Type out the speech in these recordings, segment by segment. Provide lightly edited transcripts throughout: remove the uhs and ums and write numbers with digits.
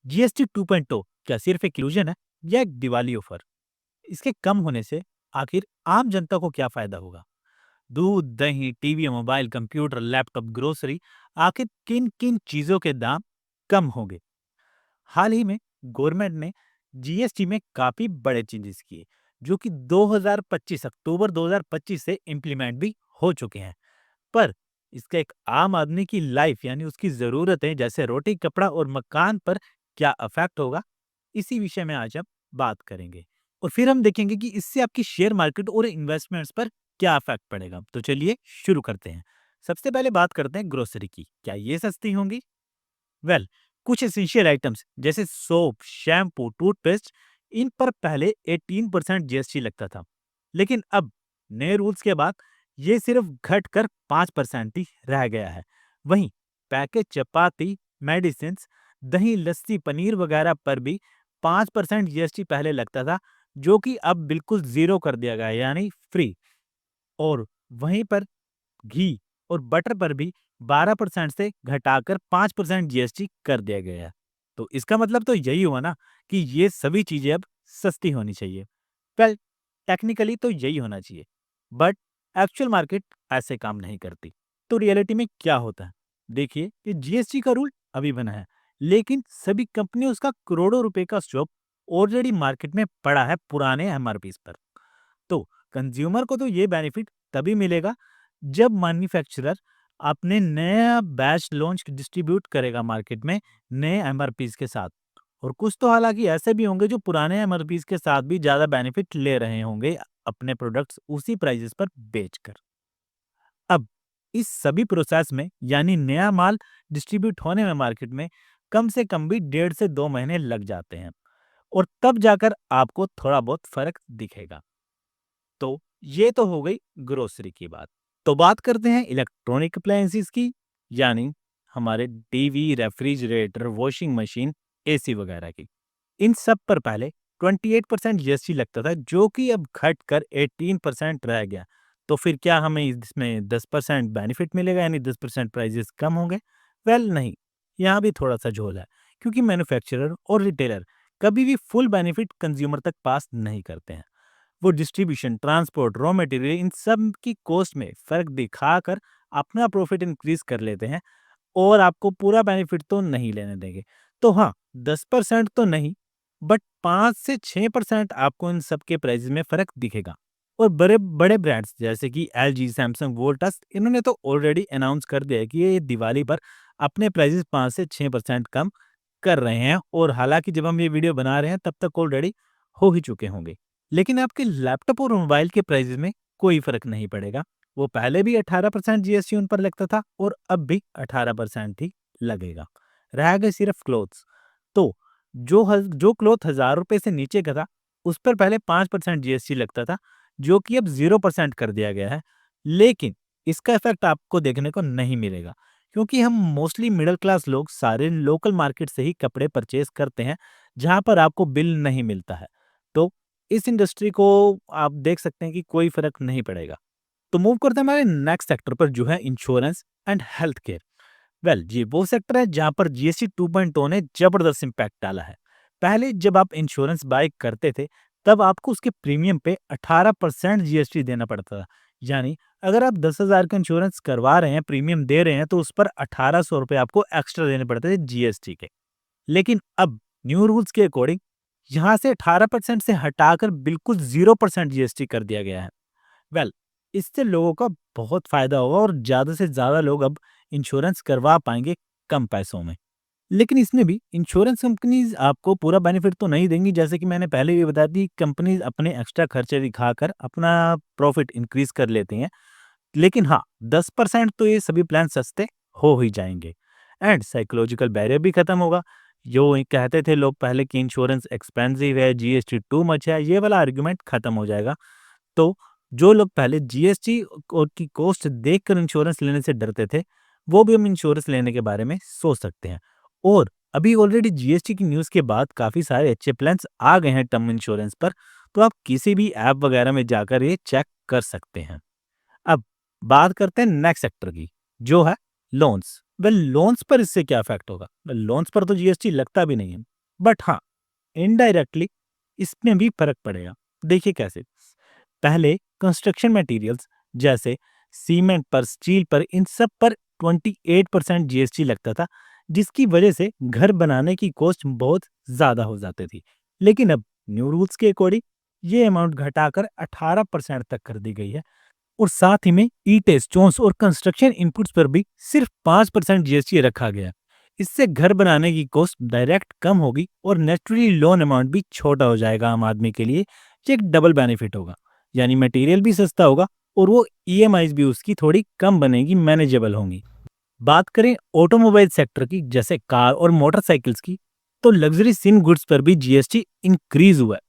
GST 2.0 क्या सिर्फ एक इल्यूजन है या एक दिवाली ऑफर? इसके कम होने से आखिर आम जनता को क्या फायदा होगा? दूध, दही, TV, mobile, computer, laptop, grocery, आखिर किन किन चीजों के दाम कम होंगे? हाल ही में गवर्नमेंट ने जीएसटी में काफी बड़े चेंजेस किए, जो कि 2025 अक्टूबर 2025 से इम्प्लीमेंट भी हो चुके हैं। पर इसका एक आम आदमी की लाइफ यानी उसकी ज़रूरतें जैसे रोटी, कपड़ा और मकान पर क्या इफ़ेक्ट होगा, इसी विषय में आज हम बात करेंगे। और फिर हम देखेंगे कि इससे आपकी शेयर मार्केट और इन्वेस्टमेंट्स पर क्या इफ़ेक्ट पड़ेगा। तो चलिए शुरू करते हैं। सबसे पहले बात करते हैं ग्रोसरी की। क्या ये सस्ती होंगी? वेल, कुछ एसेंशियल आइटम्स जैसे सोप, शैम्पू, टूथपेस्ट, इन पर पहले 18% जीएसटी लगता था। लेकिन अब नए रूल्स के बाद ये सिर्फ घटकर 5% ही रह गया है। वहीं पैकेज चपाती, मेडिसिन, दही, लस्सी, पनीर वगैरह पर भी 5% जीएसटी पहले लगता था, जो कि अब बिल्कुल ज़ीरो कर दिया गया है, यानी फ्री। और वहीं पर घी और बटर पर भी 12% से घटाकर 5% जीएसटी कर दिया गया है। तो इसका मतलब तो यही हुआ ना कि ये सभी चीजें अब सस्ती होनी चाहिए। वेल, टेक्निकली तो यही होना चाहिए, बट एक्चुअल मार्केट ऐसे काम नहीं करती। तो रियलिटी में क्या होता है? देखिए कि जीएसटी का रूल अभी बना है, लेकिन सभी कंपनी उसका करोड़ों रुपए का स्टॉक ऑलरेडी मार्केट में पड़ा है पुराने एमआरपी पर। तो कंज्यूमर को तो ये बेनिफिट तभी मिलेगा जब मैन्युफैक्चरर अपने नया बैच लॉन्च डिस्ट्रीब्यूट करेगा मार्केट में नए एमआरपीज के साथ। और कुछ तो हालांकि ऐसे भी होंगे जो पुराने एमआरपीज के साथ भी ज्यादा बेनिफिट ले रहे होंगे अपने प्रोडक्ट्स उसी प्राइसेस पर बेचकर। अब इस सभी प्रोसेस में यानी नया माल डिस्ट्रीब्यूट होने में मार्केट में कम से कम भी 1.5 से 2 महीने लग जाते हैं, और तब जाकर आपको थोड़ा बहुत फर्क दिखेगा। तो ये तो हो गई ग्रोसरी की बात। तो बात करते हैं इलेक्ट्रॉनिक अप्लायंसेस की, यानी हमारे TV, refrigerator, washing machine, AC वगैरह की। इन सब पर पहले 28% जीएसटी लगता था, जो कि अब घटकर 18% रह गया। तो फिर क्या हमें इसमें 10% बेनिफिट मिलेगा, यानी 10% प्राइजेस कम होंगे? वेल नहीं, यहाँ भी थोड़ा सा झोल है, क्योंकि मैन्युफैक्चरर और रिटेलर कभी भी फुल बेनिफिट कंज्यूमर तक पास नहीं करते हैं। वो डिस्ट्रीब्यूशन, ट्रांसपोर्ट, रॉ मटेरियल, इन सब की कॉस्ट में फर्क दिखाकर अपना प्रॉफिट इंक्रीज कर लेते हैं, और आपको पूरा बेनिफिट तो नहीं लेने देंगे। तो हाँ, 10% तो नहीं, बट 5 से 6% आपको इन सब के प्राइस में फर्क दिखेगा। और बड़े बड़े ब्रांड्स जैसे कि एलजी, सैमसंग, वोल्टास, इन्होंने तो ऑलरेडी अनाउंस कर दिया है कि ये दिवाली पर अपने प्राइसेस 5 से 6% कम कर रहे हैं, और हालांकि जब हम ये वीडियो बना रहे हैं तब तक ऑलरेडी हो ही चुके होंगे। लेकिन आपके लैपटॉप और मोबाइल के प्राइसेस में कोई फर्क नहीं पड़ेगा। वो पहले भी 18% जीएसटी उन पर लगता था, और अब भी 18% ही लगेगा। रह गए सिर्फ क्लोथ्स। तो जो क्लोथ 1000 रुपए से नीचे का था, उस पर पहले 5% जीएसटी लगता था, जो कि अब 0% कर दिया गया है। लेकिन इसका इफेक्ट आपको देखने को नहीं मिलेगा, क्योंकि हम मोस्टली मिडिल क्लास लोग सारे लोकल मार्केट से ही कपड़े परचेज करते हैं, जहां पर आपको बिल नहीं मिलता है। तो इस इंडस्ट्री को आप देख सकते हैं कि कोई फर्क नहीं पड़ेगा। तो मूव करते हैं हमारे नेक्स्ट सेक्टर पर, जो है insurance and health care. Well, ये वो सेक्टर है जहां पर जीएसटी 2.0 ने जबरदस्त इम्पैक्ट डाला है। पहले जब आप इंश्योरेंस बाय करते थे, तब आपको उसके प्रीमियम पे 18% जीएसटी देना पड़ता था। यानी अगर आप 10,000 का इंश्योरेंस करवा रहे हैं, प्रीमियम दे रहे हैं, तो उस पर 1800 रुपए आपको एक्स्ट्रा देने पड़ते थे जीएसटी के। लेकिन अब न्यू रूल्स के अकॉर्डिंग यहाँ से 18% से हटाकर बिल्कुल 0% जीएसटी कर दिया गया है। वेल, इससे लोगों का बहुत फायदा होगा, और ज्यादा से ज्यादा लोग अब इंश्योरेंस करवा पाएंगे कम पैसों में। लेकिन इसमें भी इंश्योरेंस कंपनीज आपको पूरा बेनिफिट तो नहीं देंगी, जैसे कि मैंने पहले भी बताया थी, कंपनीज अपने एक्स्ट्रा खर्चे दिखाकर अपना प्रॉफिट इंक्रीज कर लेती हैं। लेकिन हाँ, 10% तो ये सभी प्लान सस्ते हो ही जाएंगे, एंड साइकोलॉजिकल बैरियर भी खत्म होगा। जो ये कहते थे लोग पहले कि इंश्योरेंस एक्सपेंसिव है, जीएसटी टू मच है, ये वाला आर्गुमेंट खत्म हो जाएगा। तो जो लोग पहले जीएसटी और की कॉस्ट देखकर इंश्योरेंस लेने से डरते थे, वो भी हम इंश्योरेंस लेने के बारे में सोच सकते हैं। और अभी ऑलरेडी जीएसटी की न्यूज़ के बाद काफ़ी सारे अच्छे प्लान्स आ गए हैं टर्म इंश्योरेंस पर, तो आप किसी भी ऐप वगैरह में जाकर ये चेक कर सकते हैं। अब बात करते हैं नेक्स्ट सेक्टर की, जो है लोन्स। वेल, लोन्स पर इससे क्या इफेक्ट होगा? वेल, लोन्स पर तो जीएसटी लगता भी नहीं है। बट हाँ, इनडायरेक्टली इसमें भी फर्क पड़ेगा। देखिए कैसे? पहले कंस्ट्रक्शन मटेरियल्स जैसे सीमेंट पर, स्टील पर, इन सब पर 28% जीएसटी लगता था, जिसकी वजह से घर बनाने की कॉस्ट बहुत ज्यादा हो जाती थी। लेकिन अब न्यू रूल्स के अकॉर्डिंग ये अमाउंट घटाकर 18% तक कर दी गई है। और साथ ही में ईंटें, स्टोन्स और कंस्ट्रक्शन इनपुट्स पर भी सिर्फ 5% जीएसटी रखा गया है। इससे घर बनाने की कॉस्ट डायरेक्ट कम होगी और नेचुरली लोन अमाउंट भी छोटा हो जाएगा आम आदमी के लिए। ये एक डबल बेनिफिट होगा, यानी मटेरियल भी सस्ता होगा और वो ईएमआईज भी उसकी थोड़ी कम बनेगी, मैनेजेबल होंगी। बात करें ऑटोमोबाइल सेक्टर की, जैसे कार और मोटरसाइकिल्स की, तो लग्जरी सिम गुड्स पर भी जीएसटी इंक्रीज हुआ है।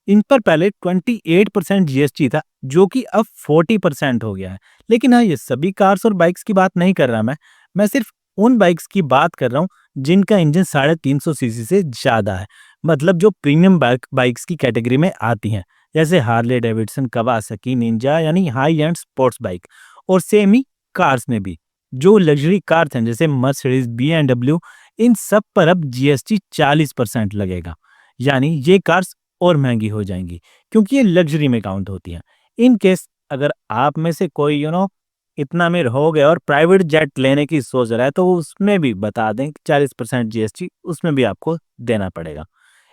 इन पर पहले 28% जीएसटी था, जो कि अब 40% हो गया है। लेकिन हाँ, ये सभी कार्स और बाइक्स की बात नहीं कर रहा मैं सिर्फ उन बाइक्स की बात कर रहा हूँ जिनका इंजन 350 सीसी से ज्यादा है, मतलब जो प्रीमियम बाइक्स की कैटेगरी में आती हैं, जैसे हार्ले डेविडसन, कवासाकी निंजा, यानी हाई एंड स्पोर्ट्स बाइक। और सेम ही कार्स में भी जो लग्जरी कार्स हैं, जैसे मर्सिडीज, बीएमडब्ल्यू, इन सब पर अब जीएसटी 40% लगेगा। यानी ये कार्स और महंगी हो जाएंगी, क्योंकि ये लग्जरी में काउंट होती हैं। इन केस अगर आप में से कोई इतना अमीर हो गया और प्राइवेट जेट लेने की सोच रहा है, तो उसमें भी बता दें कि 40% जीएसटी उसमें भी आपको देना पड़ेगा।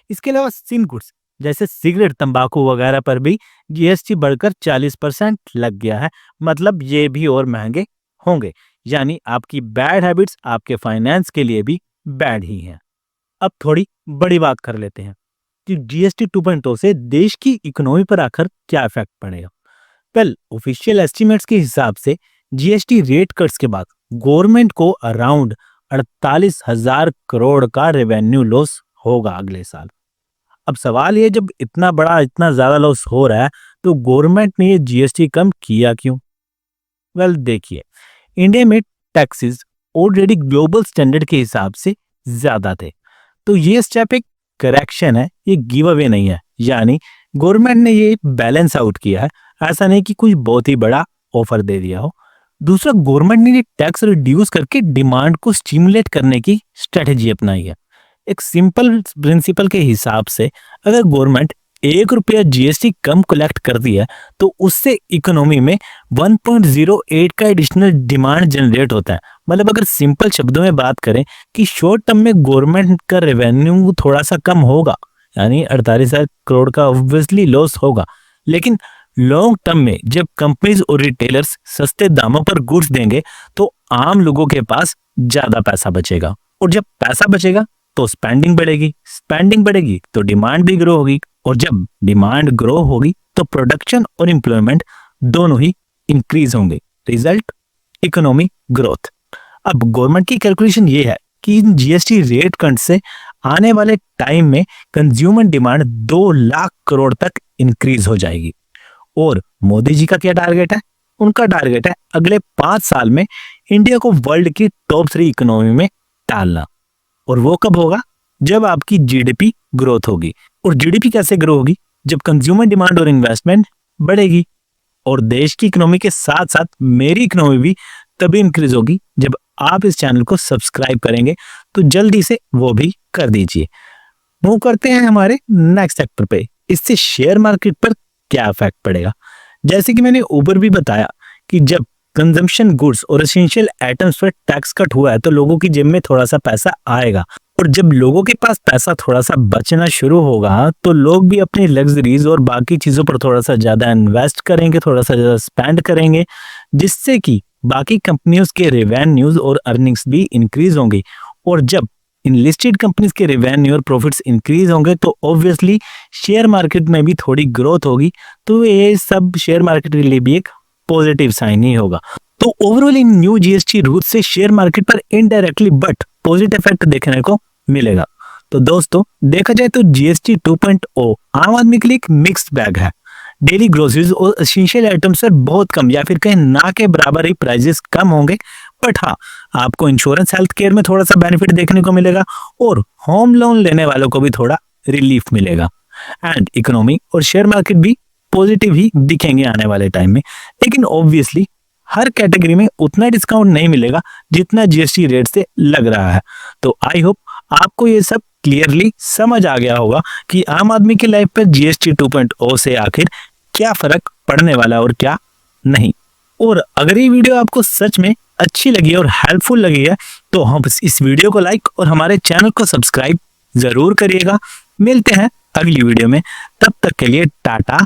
इसके अलावा सिन गुड्स जैसे सिगरेट, तंबाकू वगैरह पर भी जीएसटी बढ़कर 40% लग गया है, मतलब ये भी और महंगे होंगे। यानी आपकी बैड हैबिट्स आपके फाइनेंस के लिए भी बैड ही हैं। अब थोड़ी बड़ी बात कर लेते हैं कि जीएसटी 2.0 से देश की इकोनॉमी पर आखिर क्या इफेक्ट पड़ेगा। वेल, ऑफिशियल एस्टिमेट्स के हिसाब से जीएसटी रेट कट्स के बाद गवर्नमेंट को अराउंड 48,000 करोड़ का रेवेन्यू लॉस होगा अगले साल। अब सवाल ये, जब इतना बड़ा, इतना ज्यादा लॉस हो रहा है, तो गवर्नमेंट ने ये जीएसटी कम किया क्यों? वेल देखिए, इंडिया में टैक्सेस ऑलरेडी ग्लोबल स्टैंडर्ड के हिसाब से ज्यादा थे, तो ये स्टेप एक करेक्शन है, ये गिव अवे नहीं है। यानी गवर्नमेंट ने ये बैलेंस आउट किया है, ऐसा नहीं कि कुछ बहुत ही बड़ा ऑफर दे दिया हो। दूसरा, गवर्नमेंट ने ये टैक्स रिड्यूस करके डिमांड को स्टिमुलेट करने की स्ट्रेटेजी अपनाई है। एक सिंपल प्रिंसिपल के हिसाब से अगर गवर्नमेंट 1 रुपया जीएसटी कम कलेक्ट कर दिया तो उससे इकोनॉमी में 1.08 का एडिशनल डिमांड जनरेट होता है। मतलब अगर सिंपल शब्दों में बात करें कि शॉर्ट टर्म में गवर्नमेंट का रेवेन्यू थोड़ा सा कम होगा, यानी 48,000 करोड़ का ऑब्वियसली लॉस होगा, लेकिन लॉन्ग टर्म में जब कंपनीज और रिटेलर्स सस्ते दामों पर गुड्स देंगे तो आम लोगों के पास ज्यादा पैसा बचेगा, और जब पैसा बचेगा तो स्पेंडिंग बढ़ेगी, स्पेंडिंग बढ़ेगी तो डिमांड भी ग्रो होगी, और जब डिमांड ग्रो होगी तो प्रोडक्शन और एम्प्लॉयमेंट दोनों ही इंक्रीज होंगे। Result, economy growth. अब गवर्नमेंट की कैलकुलेशन ये है कि इन जीएसटी रेट कट से आने वाले टाइम में कंज्यूमर डिमांड 2 लाख करोड़ तक इंक्रीज हो जाएगी। और मोदी जी का क्या टारगेट है? उनका टारगेट है अगले 5 साल में इंडिया को वर्ल्ड की टॉप 3 इकोनॉमी में डालना। और वो कब होगा? जब आपकी जीडीपी ग्रोथ होगी। और जीडीपी कैसे ग्रो होगी? जब कंज्यूमर डिमांड और इन्वेस्टमेंट बढ़ेगी। और देश की इकोनॉमी के साथ साथ मेरी इकोनॉमी भी तभी इंक्रीज होगी जब आप इस चैनल को सब्सक्राइब करेंगे, तो जल्दी से वो भी कर दीजिए। मूव करते हैं हमारे नेक्स्ट सेक्टर पे। इससे शेयर मार्केट पर क्या इफेक्ट पड़ेगा? जैसे कि मैंने ऊपर भी बताया कि जब कंजम्पशन गुड्स और एसेंशियल आइटम्स पर टैक्स कट हुआ है तो लोगों की जेब में थोड़ा सा पैसा आएगा, और जब लोगों के पास पैसा थोड़ा सा बचना शुरू होगा तो लोग भी अपनी लग्जरीज और बाकी चीजों पर थोड़ा सा ज्यादा इन्वेस्ट करेंगे, थोड़ा सा ज्यादा स्पेंड करेंगे, जिससे कि बाकी कंपनियों के रेवेन्यूज और अर्निंग्स भी इंक्रीज होंगी। और जब इन लिस्टेड कंपनीज के रेवेन्यू और प्रॉफिट्स इंक्रीज होंगे तो ऑब्वियसली शेयर मार्केट में भी थोड़ी ग्रोथ होगी, तो ये सब शेयर मार्केट के लिए भी एक पॉजिटिव साइन ही होगा। तो ओवरऑल इन न्यू जीएसटी रूल से शेयर मार्केट पर इनडायरेक्टली बट पॉजिटिव इफेक्ट देखने को मिलेगा। तो दोस्तों, देखा जाए तो जीएसटी 2.0 आम आदमी के लिए एक मिक्स्ड बैग है। डेली ग्रोसरीज और एसेंशियल आइटम्स पर बहुत कम या फिर कहीं ना के बराबर ही प्राइजेस कम होंगे, बट हाँ, आपको इंश्योरेंस, हेल्थ केयर में थोड़ा सा बेनिफिट देखने को मिलेगा, और होम लोन लेने वालों को भी थोड़ा रिलीफ मिलेगा। एंड इकोनॉमी और शेयर मार्केट भी पॉजिटिव ही दिखेंगे आने वाले टाइम में। लेकिन ऑब्वियसली हर कैटेगरी में उतना डिस्काउंट नहीं मिलेगा जितना जीएसटी रेट से लग रहा है। तो आई होप आपको ये सब क्लियरली समझ आ गया होगा कि आम आदमी की लाइफ पर जीएसटी 2.0 से आखिर क्या फर्क पड़ने वाला और क्या नहीं। और अगर ये वीडियो आपको सच में अच्छी लगी और हेल्पफुल लगी है तो हम इस वीडियो को लाइक और हमारे चैनल को सब्सक्राइब जरूर करिएगा। मिलते हैं अगली वीडियो में, तब तक के लिए टाटा